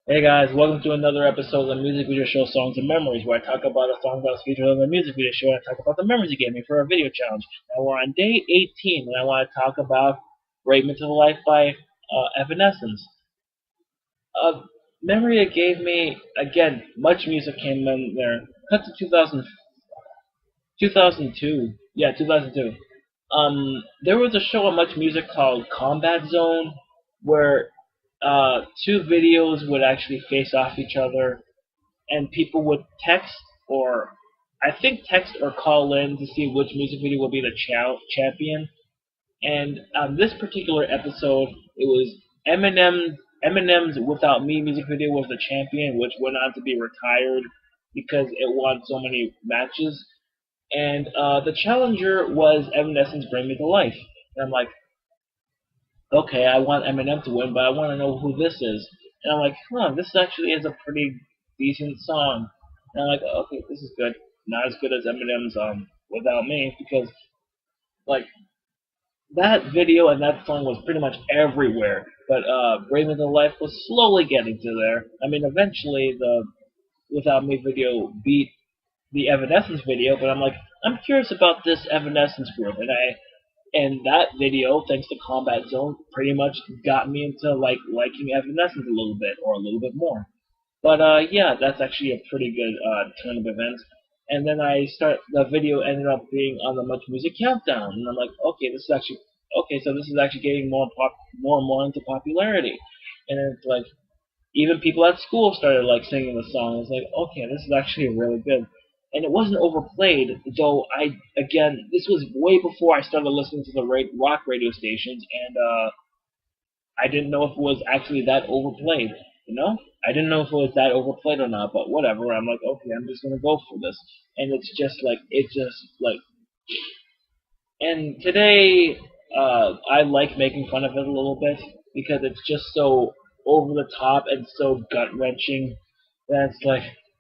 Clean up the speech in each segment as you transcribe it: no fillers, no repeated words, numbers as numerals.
Hey guys, welcome to another episode of the Music Video Show Songs and Memories, where I talk about a song that was featured on the music video show and I talk about the memories it gave me for a video challenge. Now we're on day 18 and I want to talk about Break Me to the Life by Evanescence. A memory it gave me, again, much music came in there. Cut to 2002. Yeah, 2002. There was a show on Much Music called Combat Zone where two videos would actually face off each other and people would text or I think text or call in to see which music video will be the champion. And on this particular episode, it was Eminem's "Without Me" music video was the champion, which went on to be retired because it won so many matches. And the challenger was Evanescence "Bring Me to Life." And I'm like, okay, I want Eminem to win, but I want to know who this is. And I'm like, this actually is a pretty decent song. And I'm like, okay, this is good. Not as good as Eminem's Without Me, because like that video and that song was pretty much everywhere. But Bring Me to Life was slowly getting to there. I mean, eventually the Without Me video beat the Evanescence video, but I'm like, I'm curious about this Evanescence group, and that video, thanks to Combat Zone, pretty much got me into liking Evanescence a little bit or a little bit more. But yeah, that's actually a pretty good turn of events. And then the video ended up being on the Much Music Countdown, and I'm like, okay, so this is actually getting more and more into popularity. And it's like even people at school started like singing the song. It's like, okay, this is actually really good. And it wasn't overplayed, though. This was way before I started listening to the rock radio stations, and I didn't know if it was actually that overplayed. You know, I didn't know if it was that overplayed or not. But whatever. I'm like, okay, I'm just gonna go for this. And and today, I like making fun of it a little bit because it's just so over the top and so gut wrenching that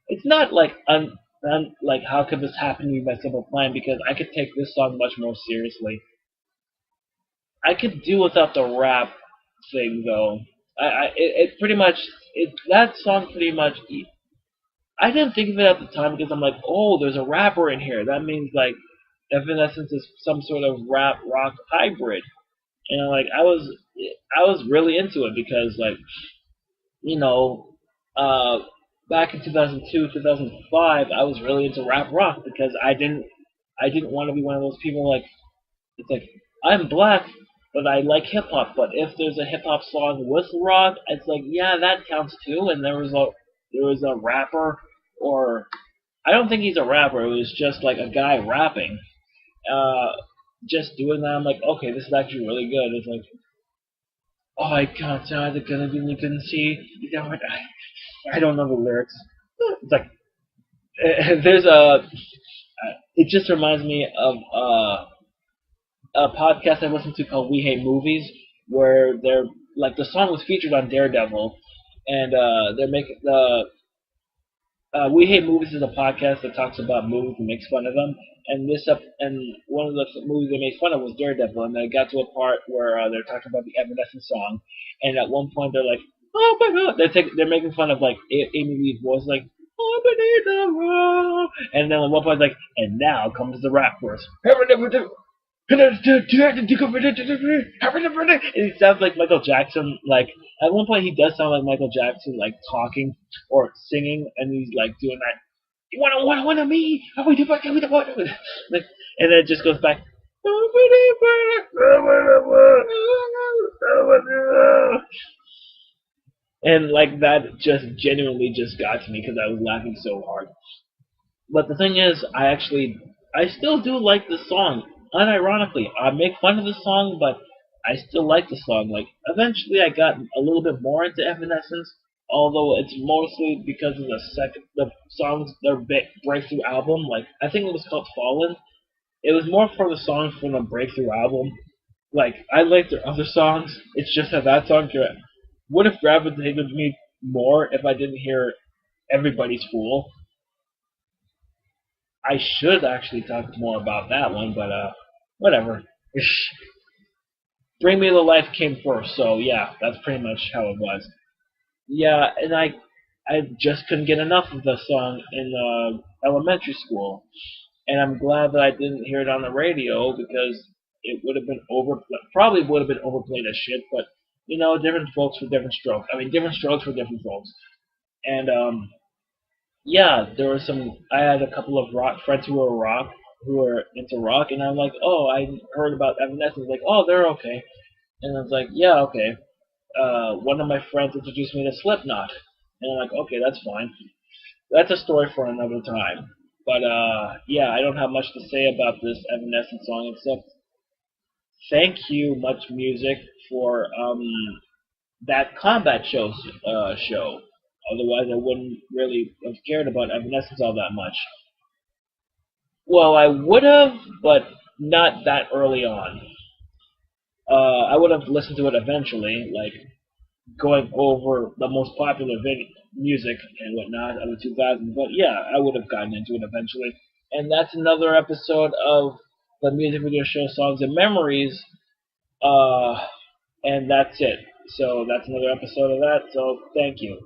it's not like how could this happen to me by Simple Plan, because I could take this song much more seriously. I could do without the rap thing though. It pretty much that song pretty much. I didn't think of it at the time because I'm like, oh, there's a rapper in here. That means like Evanescence is some sort of rap rock hybrid. And like I was really into it because you know uh back in 2002 2005 I was really into rap rock because I didn't want to be one of those people like it's like I'm black but I like hip hop, but if there's a hip hop song with rock, it's like yeah, that counts too. And there was a rapper, or I don't think he's a rapper. It was just like a guy rapping, uh, just doing that. I'm like, okay, this is actually really good. It's like, oh, I can't tell the gonna be you can see. You know what? I don't know the lyrics. It's like there's a. It just reminds me of a podcast I listened to called We Hate Movies, where they're like the song was featured on Daredevil, and they're making the We Hate Movies is a podcast that talks about movies and makes fun of them. And one of the movies they made fun of was Daredevil, and they got to a part where they're talking about the Evanescence song, and at one point they're like, "Oh my God!" They're making fun of like Amy Lee's voice, like, "Oh, beneath the world," and then at one point like, "And now comes the rap verse." And he sounds like Michael Jackson. Like at one point, he does sound like Michael Jackson, like talking or singing, and he's like doing that. You wanna me? How we do back? Like, and then it just goes back. And like that just genuinely just got to me because I was laughing so hard. But the thing is, I still do like the song. Unironically, I make fun of the song, but I still like the song. Like eventually, I got a little bit more into Evanescence, although it's mostly because of the songs, their breakthrough album. Like I think it was called Fallen. It was more for the songs from the breakthrough album. Like I like their other songs. It's just that song would have gravitated me more if I didn't hear Everybody's Fool. I should actually talk more about that one, but whatever. Bring Me to Life came first, so yeah, that's pretty much how it was. Yeah, and I just couldn't get enough of the song in elementary school, and I'm glad that I didn't hear it on the radio because it would have been probably would have been overplayed as shit. But different folks for different strokes. I mean, different strokes for different folks. And yeah, there were some. I had a couple of rock friends who were into rock, and I'm like, oh, I heard about Evanescence. Like, oh, they're okay. And I was like, yeah, okay. One of my friends introduced me to Slipknot, and I'm like, okay, that's fine. That's a story for another time. But yeah, I don't have much to say about this Evanescence song except thank you, Much Music, for that combat show. Otherwise, I wouldn't really have cared about Evanescence all that much. Well, I would have, but not that early on. I would have listened to it eventually, like going over the most popular music and whatnot of the 2000s. But yeah, I would have gotten into it eventually. And that's another episode of the music video show Songs and Memories. Uh, and that's it. So that's another episode of that. So thank you.